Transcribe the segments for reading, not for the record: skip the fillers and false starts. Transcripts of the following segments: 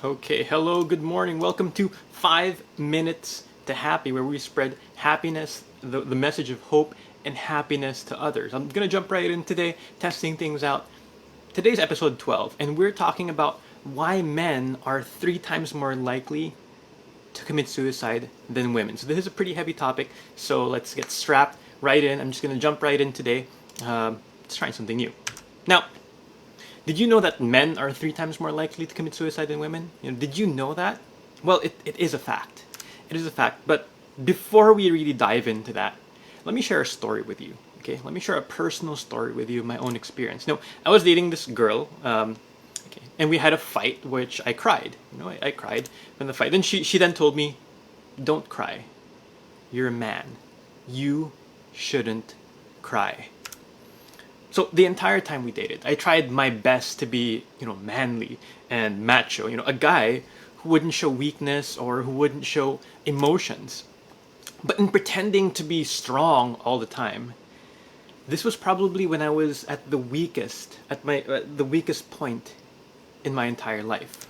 Okay, hello, good morning. Welcome to 5 Minutes to Happy, where we spread happiness, the message of hope and happiness to others. I'm going to jump right in today, testing things out. Today's episode 12, and we're talking about why men are 3 times more likely to commit suicide than women. So, this is a pretty heavy topic, so let's get strapped right in. I'm just going to jump right in today. Let's try something new. Now, did you know that men are 3 times more likely to commit suicide than women? Did you know that? Well, it is a fact. It is a fact. But before we really dive into that, let me share a story with you. Okay, let me share a personal story with you, my own experience. I was dating this girl, okay, and we had a fight, which I cried. I cried in the fight. Then she then told me, "Don't cry. You're a man. You shouldn't cry." So the entire time we dated, I tried my best to be, manly and macho, a guy who wouldn't show weakness or who wouldn't show emotions. But in pretending to be strong all the time, this was probably when I was at the weakest, the weakest point in my entire life.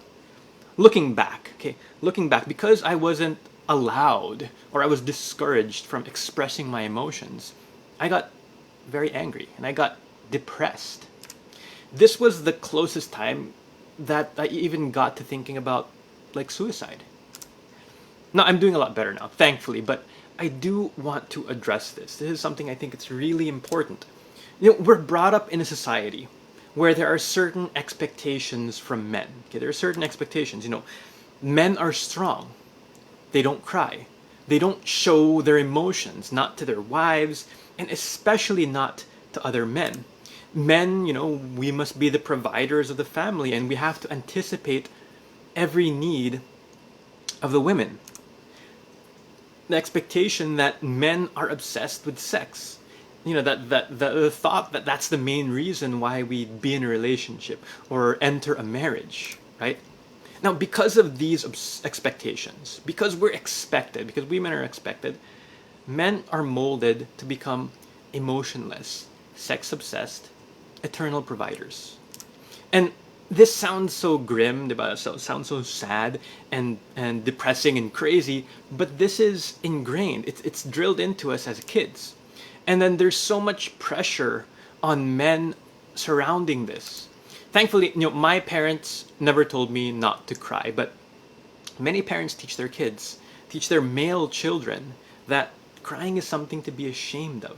Looking back, because I wasn't allowed or I was discouraged from expressing my emotions, I got very angry and I got depressed. This was the closest time that I even got to thinking about like suicide. Now I'm doing a lot better now, thankfully, but I do want to address this. This is something I think it's really important. We're brought up in a society where there are certain expectations from men. Okay, there are certain expectations. Men are strong. They don't cry. They don't show their emotions, not to their wives, and especially not to other men. Men, we must be the providers of the family and we have to anticipate every need of the women. The expectation that men are obsessed with sex. The thought that that's the main reason why we be in a relationship or enter a marriage, right? Now, because of these expectations, because women are expected, men are molded to become emotionless, sex obsessed, eternal providers. And this sounds so grim, diba? So sounds so sad and depressing and crazy, but this is ingrained. It's drilled into us as kids. And then there's so much pressure on men surrounding this. Thankfully, my parents never told me not to cry, but many parents teach their kids, teach their male children that crying is something to be ashamed of.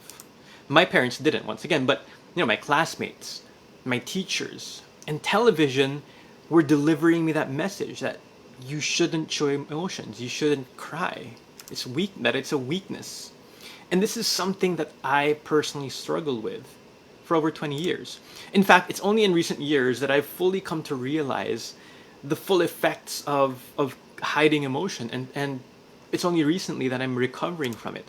My parents didn't, once again, but my classmates, my teachers, and television were delivering me that message that you shouldn't show emotions, you shouldn't cry. That it's a weakness. And this is something that I personally struggled with for over 20 years. In fact, it's only in recent years that I've fully come to realize the full effects of hiding emotion, and it's only recently that I'm recovering from it.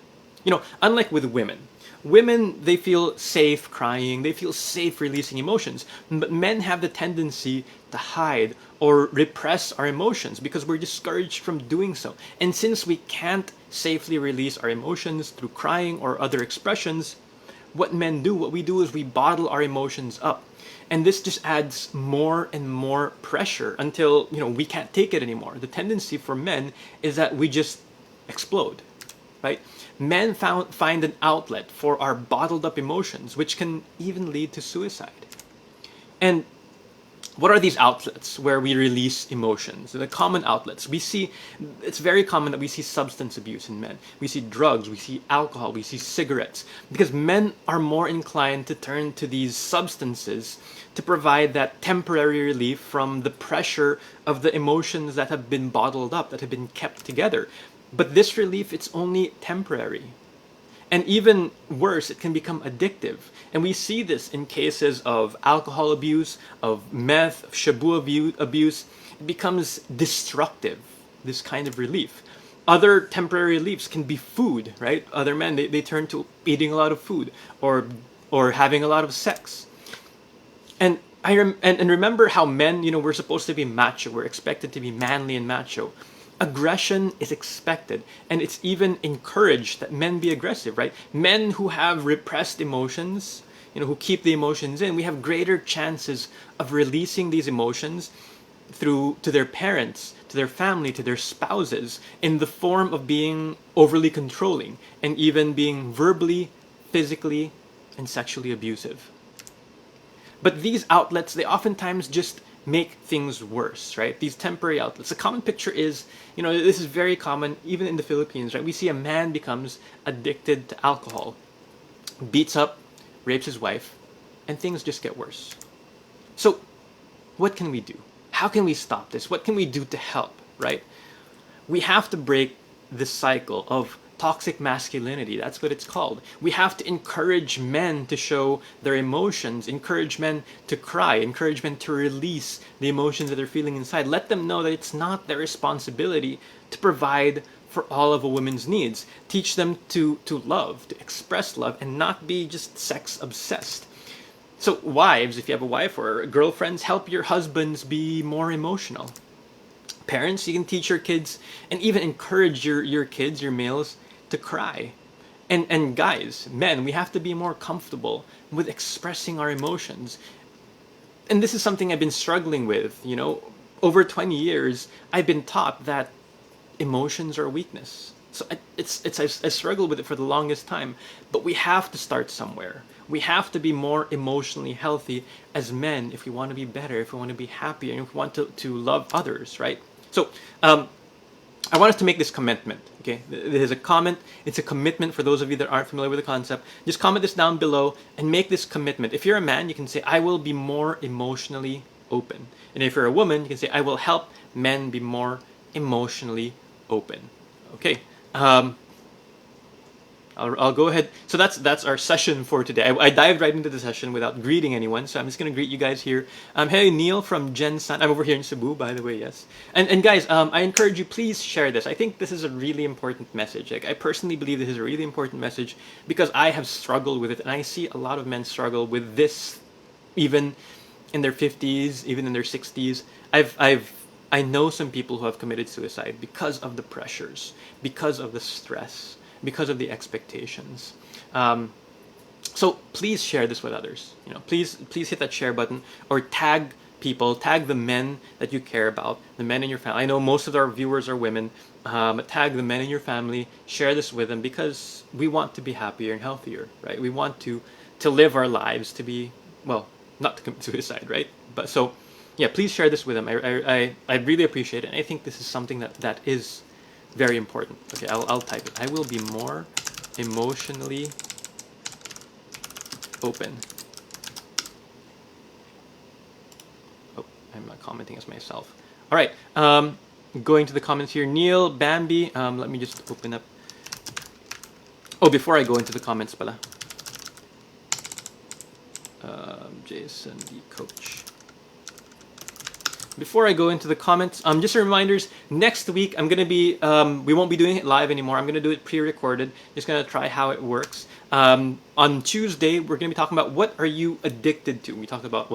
Unlike with women, they feel safe crying, they feel safe releasing emotions, but men have the tendency to hide or repress our emotions because we're discouraged from doing so. And since we can't safely release our emotions through crying or other expressions, what we do is we bottle our emotions up. And this just adds more and more pressure until, we can't take it anymore. The tendency for men is that we just explode, right? Men find an outlet for our bottled up emotions, which can even lead to suicide. And what are these outlets where we release emotions? The common outlets. It's very common that we see substance abuse in men. We see drugs, we see alcohol, we see cigarettes. Because men are more inclined to turn to these substances to provide that temporary relief from the pressure of the emotions that have been bottled up, that have been kept together. But this relief, it's only temporary. And even worse, it can become addictive. And we see this in cases of alcohol abuse, of meth, of shabu abuse. It becomes destructive, this kind of relief. Other temporary reliefs can be food, right? Other men, they turn to eating a lot of food or having a lot of sex. And and remember how men, we're supposed to be macho. We're expected to be manly and macho. Aggression is expected, and it's even encouraged that men be aggressive, right? Men who have repressed emotions, who keep the emotions in, we have greater chances of releasing these emotions through to their parents, to their family, to their spouses, in the form of being overly controlling and even being verbally, physically, and sexually abusive. But these outlets, they oftentimes just make things worse, right? These temporary outlets. A common picture is, this is very common even in the Philippines, right? We see a man becomes addicted to alcohol, beats up, rapes his wife, and things just get worse. So, what can we do? How can we stop this? What can we do to help, right? We have to break this cycle of toxic masculinity. That's what it's called. We have to encourage men to show their emotions, encourage men to cry, encourage men to release the emotions that they're feeling inside. Let them know that it's not their responsibility to provide for all of a woman's needs. Teach them to love, to express love, and not be just sex obsessed. So wives, if you have a wife or girlfriends, help your husbands be more emotional. Parents, you can teach your kids and even encourage your kids, your males, to cry. And guys, men, we have to be more comfortable with expressing our emotions. And this is something I've been struggling with, Over 20 years, I've been taught that emotions are weakness. So I struggled with it for the longest time. But we have to start somewhere. We have to be more emotionally healthy as men if we want to be better, if we want to be happier, and if we want to love others, right? So, I want us to make this commitment, okay? There's a comment. It's a commitment for those of you that aren't familiar with the concept. Just comment this down below and make this commitment. If you're a man, you can say, I will be more emotionally open. And if you're a woman, you can say, I will help men be more emotionally open. Okay. I'll go ahead. So that's our session for today. I dived right into the session without greeting anyone, so I'm just going to greet you guys here. Hey, Neil from Gensan. I'm over here in Cebu, by the way, yes. And guys, I encourage you, please share this. I think this is a really important message. Like, I personally believe this is a really important message because I have struggled with it, and I see a lot of men struggle with this, even in their 50s, even in their 60s. I know some people who have committed suicide because of the pressures, because of the stress, because of the expectations. So please share this with others. Please hit that share button or tag people, tag the men that you care about, the men in your family. I know most of our viewers are women, but tag the men in your family, share this with them because we want to be happier and healthier, right? We want to live our lives to be, well, not to commit suicide, right? But so, yeah, please share this with them. I really appreciate it. And I think this is something that is very important. Okay, I'll type it. I will be more emotionally open. Oh, I'm not commenting as myself. All right, going to the comments here. Neil, Bambi, let me just open up. Oh, before I go into the comments pala. Jason, the coach. Before I go into the comments, just a reminders, next week I'm going to be, we won't be doing it live anymore. I'm going to do it pre-recorded. Just going to try how it works. On Tuesday, we're going to be talking about what are you addicted to. We talked about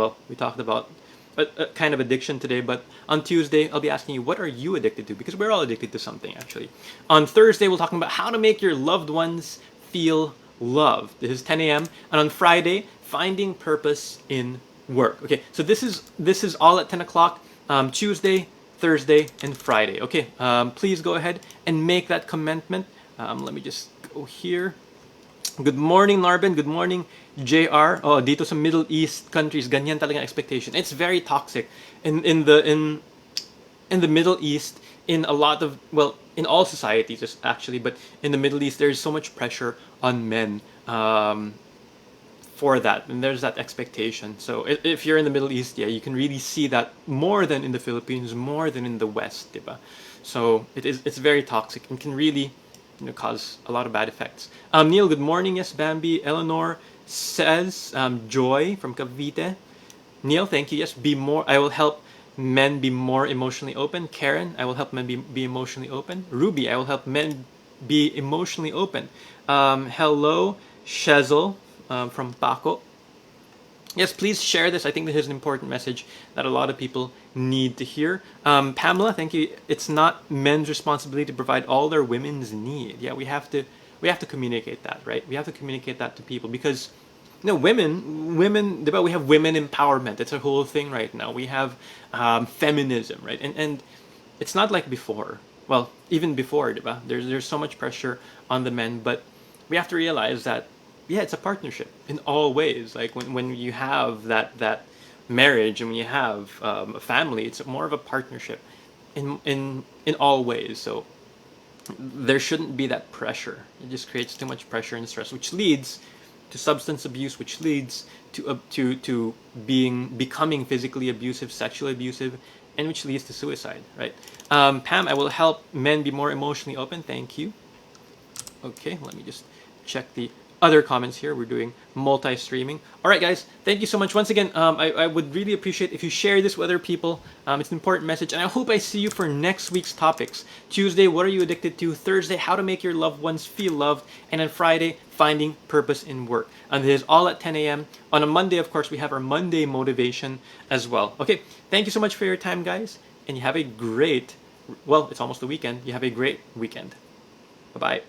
a kind of addiction today, but on Tuesday, I'll be asking you, what are you addicted to? Because we're all addicted to something, actually. On Thursday, we'll talk about how to make your loved ones feel loved. This is 10 a.m. And on Friday, finding purpose in work. Okay, so this is all at 10 o'clock. Tuesday, Thursday, and Friday. Okay, please go ahead and make that commitment. Let me just go here. Good morning, Narben. Good morning, JR. Oh, dito sa Middle East countries, ganyan talaga expectation. It's very toxic in the Middle East. In a lot of, well, in all societies actually, but in the Middle East, there's so much pressure on men. For that, and there's that expectation. So if you're in the Middle East, yeah, you can really see that more than in the Philippines, more than in the West, diba? So it's very toxic and can really, cause a lot of bad effects. Neil, good morning. Yes, Bambi. Eleanor says, Joy from Cavite. Neil, thank you. Yes, I will help men be more emotionally open. Karen, I will help men be emotionally open. Ruby, I will help men be emotionally open. Hello, Shezel. From Paco. Yes, please share this. I think this is an important message that a lot of people need to hear. Pamela, thank you. It's not men's responsibility to provide all their women's need. Yeah, we have to communicate that, right? We have to communicate that to people because No, women, diba, we have women empowerment. It's a whole thing right now. We have feminism, right? And it's not like before. Well, even before, diba? There's so much pressure on the men, but we have to realize that yeah, it's a partnership in all ways. Like when you have that marriage and when you have a family, it's more of a partnership in all ways. So there shouldn't be that pressure. It just creates too much pressure and stress, which leads to substance abuse, which leads to becoming physically abusive, sexually abusive, and which leads to suicide. Right? Pam, I will help men be more emotionally open. Thank you. Okay, let me just check the other comments here. We're doing multi-streaming. All right, guys, thank you so much. Once again, I would really appreciate if you share this with other people. It's an important message, and I hope I see you for next week's topics. Tuesday, what are you addicted to? Thursday, how to make your loved ones feel loved. And on Friday, finding purpose in work. And this is all at 10 a.m. On a Monday, of course, we have our Monday motivation as well. Okay, thank you so much for your time, guys, and you have a great, well, it's almost the weekend. You have a great weekend. Bye-bye.